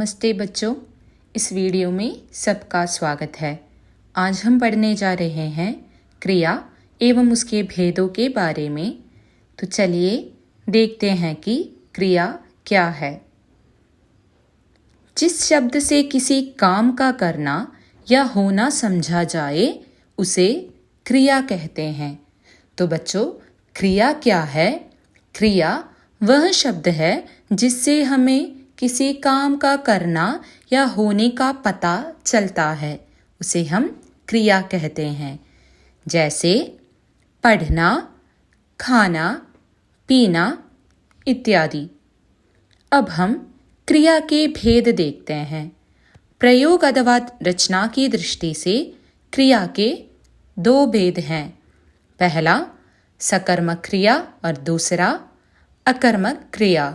नमस्ते बच्चों, इस वीडियो में सबका स्वागत है। आज हम पढ़ने जा रहे हैं क्रिया एवं उसके भेदों के बारे में। तो चलिए देखते हैं कि क्रिया क्या है। जिस शब्द से किसी काम का करना या होना समझा जाए उसे क्रिया कहते हैं। तो बच्चों, क्रिया क्या है? क्रिया वह शब्द है जिससे हमें किसी काम का करना या होने का पता चलता है, उसे हम क्रिया कहते हैं। जैसे पढ़ना, खाना, पीना इत्यादि। अब हम क्रिया के भेद देखते हैं। प्रयोग अथवा रचना की दृष्टि से क्रिया के दो भेद हैं। पहला सकर्मक क्रिया और दूसरा अकर्मक क्रिया।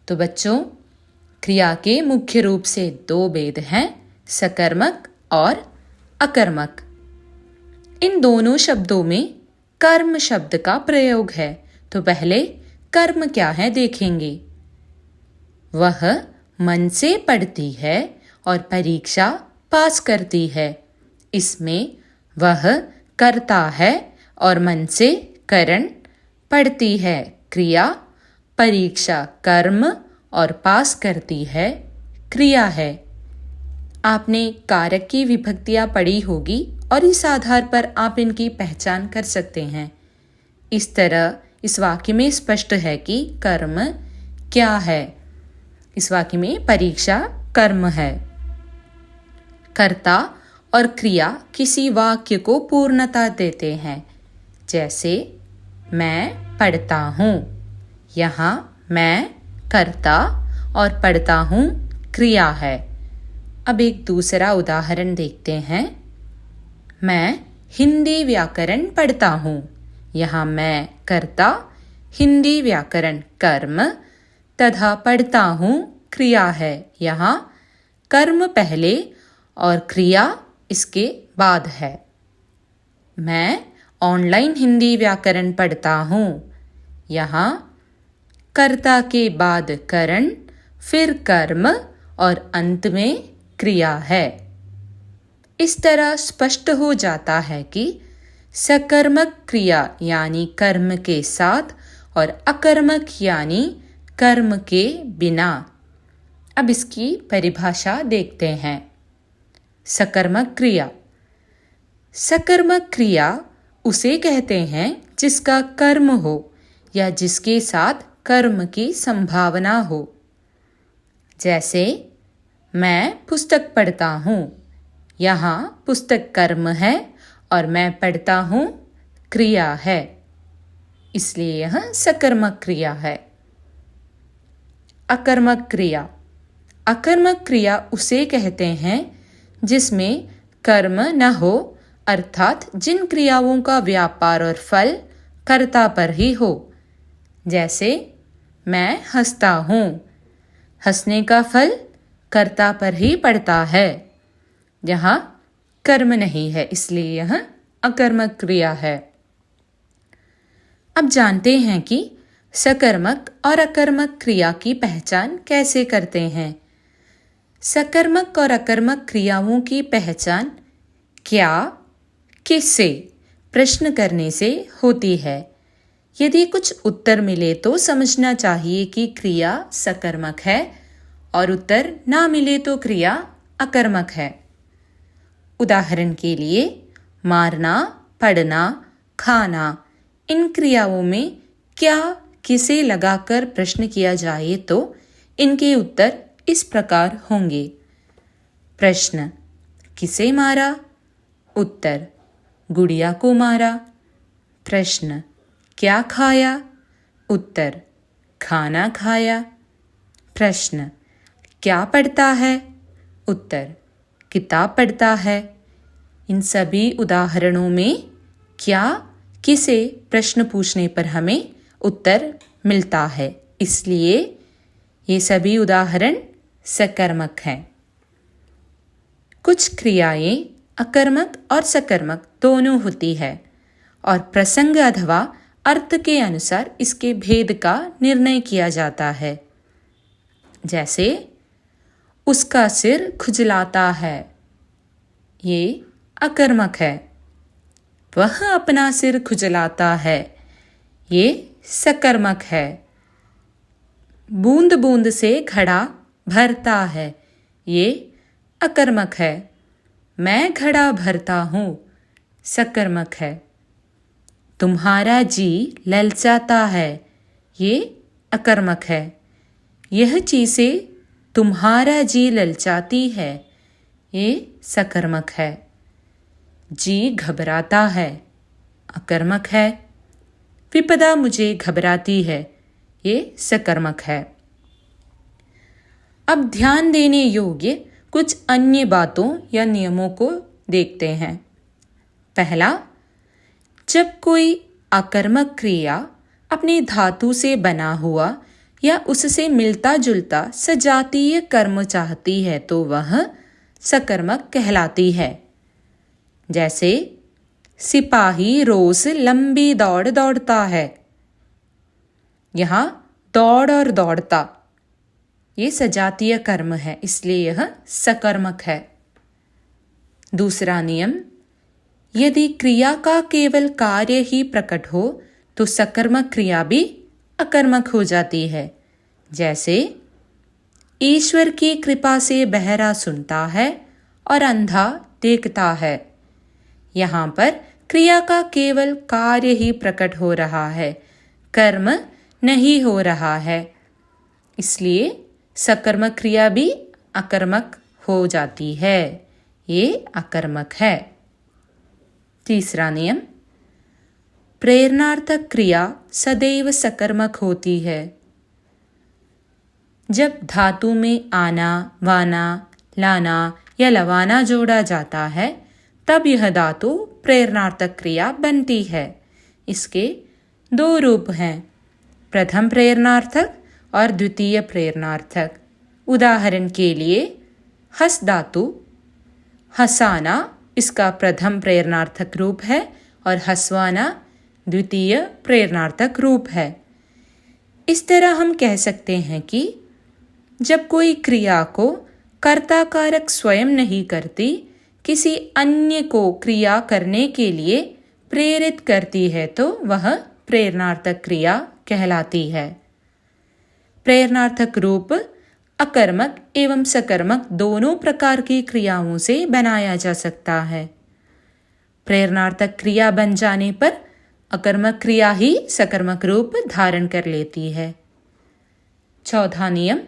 तो बच्चों, क्रिया के मुख्य रूप से दो भेद हैं, सकर्मक और अकर्मक। इन दोनों शब्दों में कर्म शब्द का प्रयोग है। तो पहले कर्म क्या है देखेंगे। वह मन से पढ़ती है और परीक्षा पास करती है। इसमें वह करता है और मन से करण, पढ़ती है क्रिया, परीक्षा कर्म और पास करती है क्रिया है। आपने कारक की विभक्तियां पढ़ी होगी और इस आधार पर आप इनकी पहचान कर सकते हैं। इस तरह इस वाक्य में स्पष्ट है कि कर्म क्या है। इस वाक्य में परीक्षा कर्म है। कर्ता और क्रिया किसी वाक्य को पूर्णता देते हैं। जैसे मैं पढ़ता हूँ, यहाँ मैं कर्ता और पढ़ता हूँ क्रिया है। अब एक दूसरा उदाहरण देखते हैं। मैं हिंदी व्याकरण पढ़ता हूँ, यहाँ मैं कर्ता, हिंदी व्याकरण कर्म तथा पढ़ता हूँ क्रिया है। यहाँ कर्म पहले और क्रिया इसके बाद है। मैं ऑनलाइन हिंदी व्याकरण पढ़ता हूँ, यहाँ कर्ता के बाद करण, फिर कर्म और अंत में क्रिया है। इस तरह स्पष्ट हो जाता है कि सकर्मक क्रिया यानी कर्म के साथ और अकर्मक यानी कर्म के बिना। अब इसकी परिभाषा देखते हैं। सकर्मक क्रिया। सकर्मक क्रिया उसे कहते हैं जिसका कर्म हो या जिसके साथ कर्म की संभावना हो। जैसे मैं पुस्तक पढ़ता हूँ, यहाँ पुस्तक कर्म है और मैं पढ़ता हूँ क्रिया है, इसलिए यह सकर्मक क्रिया है। अकर्मक क्रिया। अकर्मक क्रिया उसे कहते हैं जिसमें कर्म न हो, अर्थात जिन क्रियाओं का व्यापार और फल कर्ता पर ही हो। जैसे मैं हंसता हूँ, हंसने का फल कर्ता पर ही पड़ता है, यहाँ कर्म नहीं है, इसलिए यह अकर्मक क्रिया है। अब जानते हैं कि सकर्मक और अकर्मक क्रिया की पहचान कैसे करते हैं। सकर्मक और अकर्मक क्रियाओं की पहचान क्या, किससे प्रश्न करने से होती है। यदि कुछ उत्तर मिले तो समझना चाहिए कि क्रिया सकर्मक है और उत्तर ना मिले तो क्रिया अकर्मक है। उदाहरण के लिए मारना, पढ़ना, खाना, इन क्रियाओं में क्या, किसे लगाकर प्रश्न किया जाए तो इनके उत्तर इस प्रकार होंगे। प्रश्न किसे मारा? उत्तर गुड़िया को मारा। प्रश्न क्या खाया? उत्तर खाना खाया। प्रश्न क्या पढ़ता है? उत्तर किताब पढ़ता है। इन सभी उदाहरणों में क्या, किसे प्रश्न पूछने पर हमें उत्तर मिलता है, इसलिए ये सभी उदाहरण सकर्मक हैं। कुछ क्रियाएं अकर्मक और सकर्मक दोनों होती है और प्रसंग अथवा अर्थ के अनुसार इसके भेद का निर्णय किया जाता है। जैसे उसका सिर खुजलाता है, ये अकर्मक है। वह अपना सिर खुजलाता है, ये सकर्मक है। बूंद बूंद से घड़ा भरता है, ये अकर्मक है। मैं घड़ा भरता हूँ, सकर्मक है। तुम्हारा जी ललचाता है, ये अकर्मक है। यह चीज़ें तुम्हारा जी ललचाती है, ये सकर्मक है। जी घबराता है, अकर्मक है। विपदा मुझे घबराती है, ये सकर्मक है। अब ध्यान देने योग्य कुछ अन्य बातों या नियमों को देखते हैं। पहला, जब कोई अकर्मक क्रिया अपने धातु से बना हुआ या उससे मिलता जुलता सजातीय कर्म चाहती है तो वह सकर्मक कहलाती है। जैसे सिपाही रोज लंबी दौड़ दौड़ता है। यहाँ दौड़ और दौड़ता ये सजातीय कर्म है, इसलिए यह सकर्मक है। दूसरा नियम, यदि क्रिया का केवल कार्य ही प्रकट हो तो सकर्मक क्रिया भी अकर्मक हो जाती है। जैसे ईश्वर की कृपा से बहरा सुनता है और अंधा देखता है। यहाँ पर क्रिया का केवल कार्य ही प्रकट हो रहा है, कर्म नहीं हो रहा है, इसलिए सकर्मक क्रिया भी अकर्मक हो जाती है, ये अकर्मक है। तीसरा नियम, प्रेरणार्थक क्रिया सदैव सकर्मक होती है। जब धातु में आना, वाना, लाना या लवाना जोड़ा जाता है तब यह धातु प्रेरणार्थक क्रिया बनती है। इसके दो रूप हैं, प्रथम प्रेरणार्थक और द्वितीय प्रेरणार्थक। उदाहरण के लिए हस धातु, हसाना इसका प्रथम प्रेरणार्थक रूप है और हसवाना द्वितीय प्रेरणार्थक रूप है। इस तरह हम कह सकते हैं कि जब कोई क्रिया को कर्ता कारक स्वयं नहीं करती, किसी अन्य को क्रिया करने के लिए प्रेरित करती है तो वह प्रेरणार्थक क्रिया कहलाती है। प्रेरणार्थक रूप अकर्मक एवं सकर्मक दोनों प्रकार की क्रियाओं से बनाया जा सकता है। प्रेरणार्थक क्रिया बन जाने पर अकर्मक क्रिया ही सकर्मक रूप धारण कर लेती है। चौथा नियम,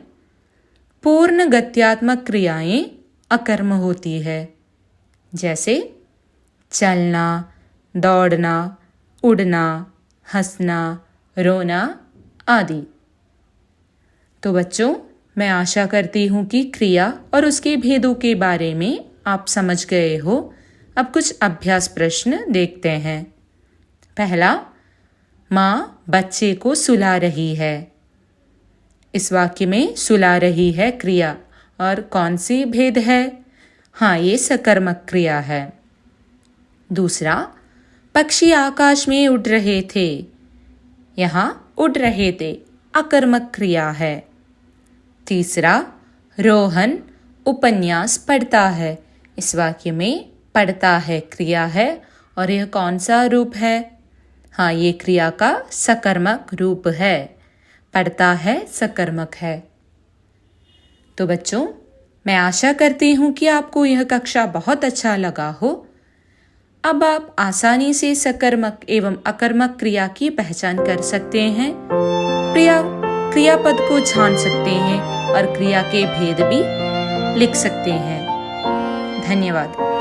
पूर्ण गत्यात्मक क्रियाएं अकर्म होती है। जैसे चलना, दौड़ना, उड़ना, हंसना, रोना आदि। तो बच्चों, मैं आशा करती हूँ कि क्रिया और उसके भेदों के बारे में आप समझ गए हो। अब कुछ अभ्यास प्रश्न देखते हैं। पहला, माँ बच्चे को सुला रही है। इस वाक्य में सुला रही है क्रिया और कौन सी भेद है? हाँ, ये सकर्मक क्रिया है। दूसरा, पक्षी आकाश में उड़ रहे थे। यहाँ उड़ रहे थे अकर्मक क्रिया है। तीसरा, रोहन उपन्यास पढ़ता है। इस वाक्य में पढ़ता है क्रिया है और यह कौन सा रूप है? हाँ, ये क्रिया का सकर्मक रूप है। पढ़ता है सकर्मक है। तो बच्चों, मैं आशा करती हूँ कि आपको यह कक्षा बहुत अच्छा लगा हो। अब आप आसानी से सकर्मक एवं अकर्मक क्रिया की पहचान कर सकते हैं, क्रियापद को जान सकते हैं और क्रिया के भेद भी लिख सकते हैं। धन्यवाद।